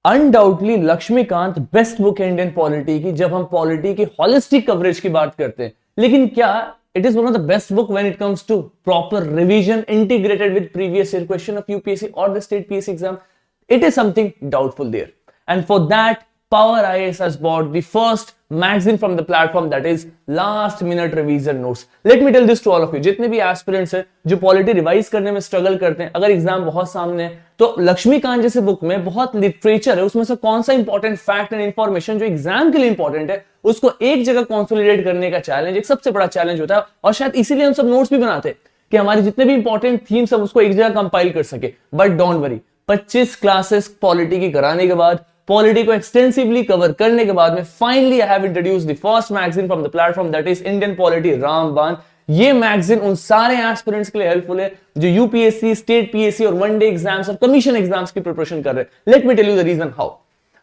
Undoubtedly Laxmikant best book है Indian polity की, जब हम पॉलिटी की हॉलिस्टिक कवरेज की बात करते हैं। लेकिन क्या it is one of the best book when it comes to proper revision integrated with previous year question of UPSC और the state PSC exam? It is something doubtful there. And for that, Power IAS has bought the first magazine from the platform, that is Last Minute Revision Notes. Let me tell this to all of you. जितने भी aspirants हैं जो polity revise करने में struggle करते हैं, अगर exam बहुत सामने है तो लक्ष्मीकांत जैसे बुक में बहुत लिटरेचर है, उसमें से कौन सा इंपॉर्टेंट फैक्ट एंड इंफॉर्मेशन जो एग्जाम के लिए इंपॉर्टेंट है उसको एक जगह कंसोलिडेट करने का चैलेंज एक सबसे बड़ा चैलेंज होता है। और शायद इसीलिए हम सब नोट्स भी बनाते हैं कि हमारे जितने भी इंपॉर्टेंट थीम्स हम उसको एक जगह कंपाइल कर सके। But don't worry, 25 classes polity की कराने के बाद, पॉलिटी को एक्सटेंसिवली कवर करने के बाद में finally I have introduced the first magazine from the platform, that is Indian polity रामबाण। ये मैगजीन उन सारे एस्पिरेंट्स के लिए हेल्पफुल है जो यूपीएससी, स्टेट पीएससी और वनडे एग्जाम्स और कमीशन एग्जाम्स की प्रिपरेशन कर रहे हैं। Let me tell you the reason how.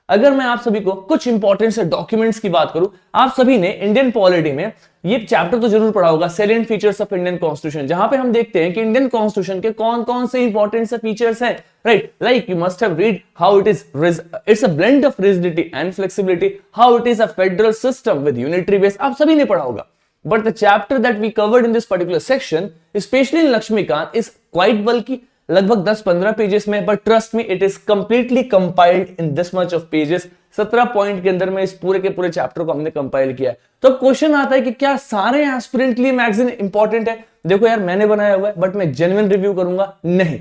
अगर मैं आप सभी को कुछ इंपॉर्टेंट से डॉक्यूमेंट्स की बात करूं, आप सभी ने इंडियन पॉलिटी में ये चैप्टर तो जरूर पढ़ा होगा, salient features of Indian constitution, जहां पे हम देखते हैं कि इंडियन कॉन्स्टिट्यूशन के कौन कौन से इंपॉर्टेंट से फीचर्स हैं, right? Like you must have read how it's a blend of rigidity and flexibility, how it is a federal system with unitary base, आप सभी ने पढ़ा होगा। But the chapter that we covered in this particular section, especially in Lakshmikant, is quite bulky, लगभग 10-15 pages में, but trust me, it is completely compiled in this much of pages। 17 point के अंदर में इस पूरे के पूरे चैप्टर को हमने कंपाइल किया है। तो क्वेश्चन आता है कि क्या सारे एस्पिरेंट के लिए मैगजीन इंपॉर्टेंट है? देखो यार, मैंने बनाया हुआ है, बट मैं जेन्युइन रिव्यू करूंगा नहीं।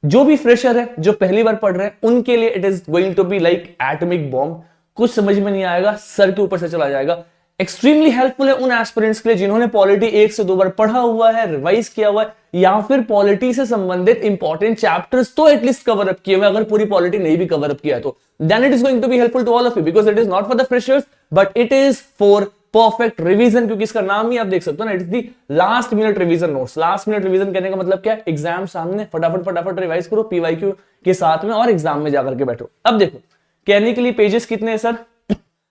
जो भी फ्रेशर है, जो पहली बार पढ़ रहे हैं, उनके लिए it is going to be like atomic bomb. कुछ समझ में नहीं आएगा, सर के ऊपर से चला जाएगा। एक्सट्रीमली हेल्पफुल है उन एस्पिरेंट्स के लिए जिन्होंने पॉलिटी 1 से 2 बार पढ़ा हुआ है, रिवाइज किया हुआ है, या फिर पॉलिटी से संबंधित इंपॉर्टेंट चैप्टर्स तो एटलीस्ट कवर अप किए हुए। अगर पूरी पॉलिटी नहीं भी कवर अप किया तो then it is going to be helpful to all of you, because it is not for the freshers but it is for perfect revision. क्योंकि इसका नाम ही आप देख सकते हो ना, it's the last minute revision notes. Last minute revision कहने का मतलब क्या है? एग्जाम सामने, फटाफट रिवाइज करो पीवाईक्यू के साथ में और एग्जाम में जाकर के बैठो। अब देखो, कहने के लिए पेजेस कितने हैं sir?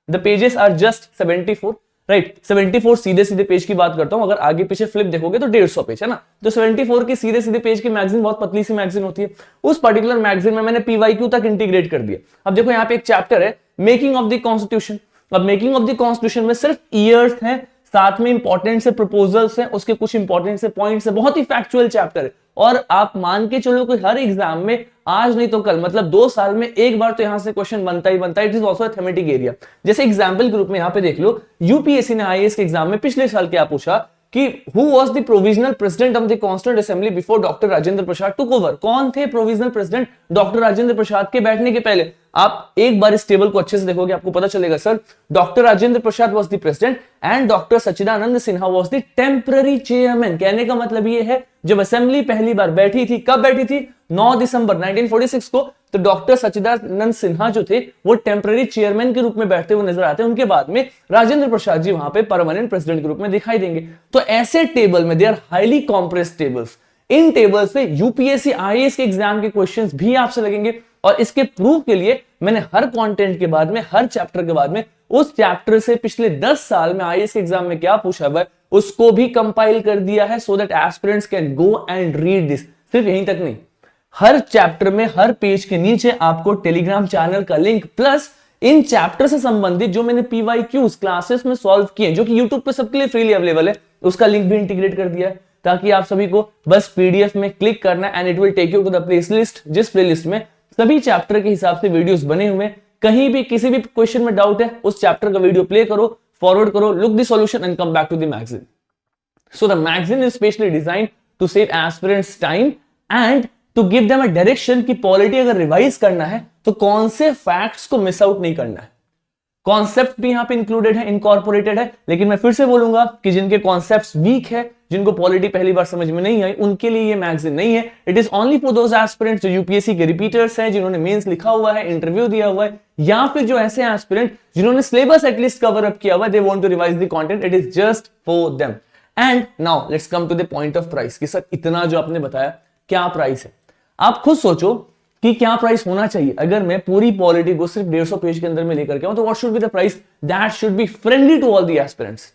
The pages are just 74, right? 74 सीधे पेज की बात करता हूं। अगर आगे पीछे फ्लिप देखोगे तो 150 पेज है ना। तो 74 के सीधे पेज की मैगजीन बहुत पतली सी मैगजीन होती है। उस पर्टिकुलर मैगजीन में मैंने पीवाईक्यू तक इंटीग्रेट कर दिया। अब देखो, यहाँ पे एक चैप्टर है मेकिंग ऑफ द कॉन्स्टिट्यूशन। अब मेकिंग ऑफ द कॉन्स्टिट्यूशन में सिर्फ ईयर्स हैं, साथ में इंपॉर्टेंट से प्रपोजल्स हैं, उसके कुछ इंपॉर्टेंट से पॉइंट्स है, बहुत ही फैक्चुअल चैप्टर है। और आप मान के चलो कि हर एग्जाम में आज नहीं तो कल, मतलब 2 साल में एक बार तो यहां से क्वेश्चन बनता ही बनता है। It is also thematic area. जैसे एग्जाम्पल के रूप में यहां पे देख लो, यूपीएससी ने आईएएस के एग्जाम में पिछले साल क्या पूछा कि who was the provisional president of the constituent assembly before doctor Rajendra Prasad took over? कौन थे provisional president doctor Rajendra Prasad के बैठने के पहले? आप एक बार इस टेबल को अच्छे से देखोगे, आपको पता चलेगा sir, doctor Rajendra Prasad was the president and doctor Sachchidanand Sinha was the temporary chairman. कहने का मतलब ये है, जब असेंबली पहली बार बैठी थी, कब बैठी थी? 9 दिसंबर 1946 को। तो डॉक्टर सच्चिदानंद सिन्हा जो थे वो टेम्पररी चेयरमैन के रूप में बैठते हुए नजर आते हैं। उनके बाद में राजेंद्र प्रसाद जी वहां पे परमानेंट प्रेसिडेंट के रूप में दिखाई देंगे। तो ऐसे टेबल में, they are highly compressed tables. इन टेबल्स से यूपीएससी आईएएस के एग्जाम के क्वेश्चंस भी आपसे लगेंगे। और इसके प्रूफ के लिए मैंने हर कंटेंट के बाद में, हर चैप्टर के बाद में, उस चैप्टर से पिछले 10 साल में आईएएस के एग्जाम में क्या पूछा हुआ है उसको भी कंपाइल कर दिया है, so that aspirants can go and read this. सिर्फ यहीं तक नहीं, हर चैप्टर में हर पेज के नीचे आपको टेलीग्राम चैनल का लिंक, प्लस इन चैप्टर से संबंधित जो मैंने पीवाईक्यूज क्लासेस में सॉल्व किए, जो कि यूट्यूब पे सबके लिए फ्रीली अवेलेबल है, उसका लिंक भी इंटीग्रेट कर दिया है, ताकि आप सभी को बस पीडीएफ में क्लिक करना and it will take you to the playlist, जिस प्लेलिस्ट में सभी चैप्टर के हिसाब से वीडियोस बने हुए। कहीं भी किसी भी क्वेश्चन में डाउट है, उस चैप्टर का वीडियो प्ले करो, फॉरवर्ड करो, look the solution and come back to the magazine. So the magazine is specially designed to save aspirants time and to give them a direction कि polity अगर revise करना है तो कौन से फैक्ट्स को मिस आउट नहीं करना है। कॉन्सेप्ट भी यहां पे इंक्लूडेड है, इनकॉर्पोरेटेड है। लेकिन मैं फिर से बोलूंगा कि जिनके कॉन्सेप्ट्स वीक है, जिनको पॉलिटी पहली बार समझ में नहीं आई, उनके लिए ये मैगजीन नहीं है। It is only for those aspirants जो यूपीएससी के रिपीटर्स हैं, जिन्होंने मेंस लिखा हुआ है, इंटरव्यू दिया हुआ है, या फिर जो ऐसे एस्पिरेंट जिन्होंने सिलेबस एटलीस्ट कवर अप किया हुआ है, they want to revise the content. It is just for them. And now let's come to the point of price कि सर इतना जो आपने बताया, क्या प्राइस है? आप खुद सोचो कि क्या प्राइस होना चाहिए। अगर मैं पूरी पॉलिटी को सिर्फ 150 पेज के अंदर में लेकर के आऊं तो what should be the price that should be friendly to all the aspirants?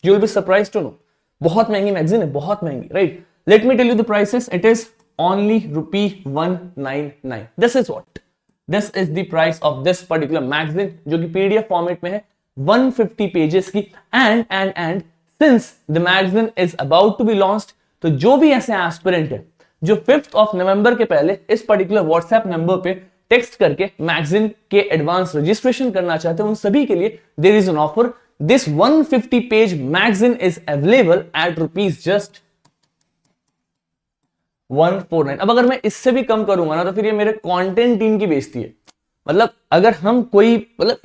You will be surprised to know, बहुत महंगी मैगजीन है, बहुत महंगी, right? Let me tell you the prices. It is only ₹199। This is what this is the price of this particular magazine, जो कि PDF format में है, 150 pages की। And since the magazine is about to be launched, तो जो भी ऐसे aspirant है जो 5th ऑफ नवंबर के पहले इस पर्टिकुलर व्हाट्सएप नंबर पे टेक्स्ट करके मैगजीन के एडवांस रजिस्ट्रेशन करना चाहते हैं, उन सभी के लिए there is an offer. This 150 page magazine is available at rupees just 149। अब अगर मैं इससे भी कम करूंगा ना, तो फिर ये मेरे कंटेंट टीम की बेइज्जती है। मतलब अगर हम कोई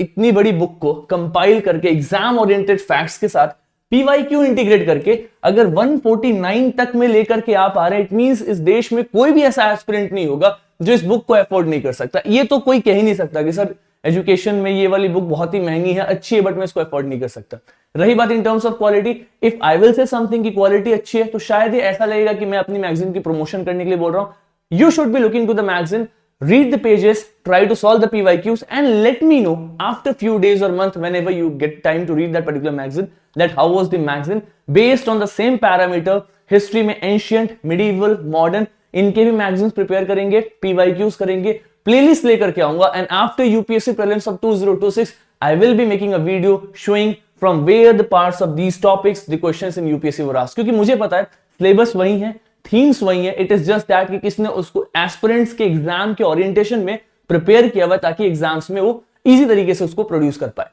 इतनी बड़ी बुक को कंपाइल करके एग्जाम ओरिएंटेड फैक्ट्स के साथ पीवाईक्यू इंटीग्रेट करके अगर 149 तक में लेकर के आप आ रहे हैं, इट मींस इस देश में कोई भी ऐसा एस्पिरेंट नहीं होगा जो इस बुक को अफोर्ड नहीं कर सकता। ये तो कोई कह ही नहीं सकता कि सर एजुकेशन में ये वाली बुक बहुत ही महंगी है, अच्छी है, बट मैं इसको अफोर्ड नहीं कर सकता। रही बात in terms of quality, if I will say something की क्वालिटी अच्छी है, तो शायद ये ऐसा लगेगा कि मैं अपनी मैगजीन की प्रमोशन करने के लिए बोल रहा हूं। You should be looking to the magazine, read the pages, try to solve the PYQs, and let me know after few days or month, whenever you get time to read that particular magazine, that how was the magazine based on the same parameter, history में ancient, medieval, modern, इनके भी magazines prepare करेंगे, PYQs करेंगे, playlist लेकर के आऊंगा, and after UPSC prelims of 2026, I will be making a video showing from where the parts of these topics, the questions in UPSC were asked, क्योंकि मुझे पता है syllabus वही है, थीम्स वही है, इट इज जस्ट दैट कि किसने उसको एस्पिरेंट्स के एग्जाम के ओरिएंटेशन में प्रिपेयर किया हुआ ताकि एग्जाम्स में वो इजी तरीके से उसको प्रोड्यूस कर पाए।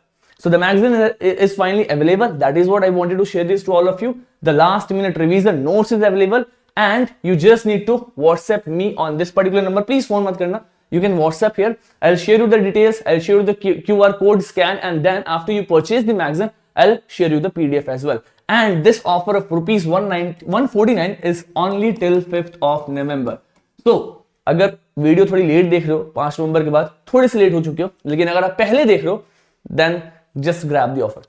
So the magazine is finally available, that is what I wanted to share this to all of you. The last minute revision notes is available and you just need to WhatsApp me on this particular number. Please phone मत करना, you can WhatsApp here. I'll share you the details, I'll share you the QR code scan, and then after you purchase the magazine, I'll share you the PDF as well. And this offer of rupees 149 is only till 5th of November. So अगर video थोड़ी late देख रहे हो, 5 नवंबर के बाद थोड़ी सी late हो चुके हो, लेकिन अगर आप पहले देख रहे हो, then just grab the offer.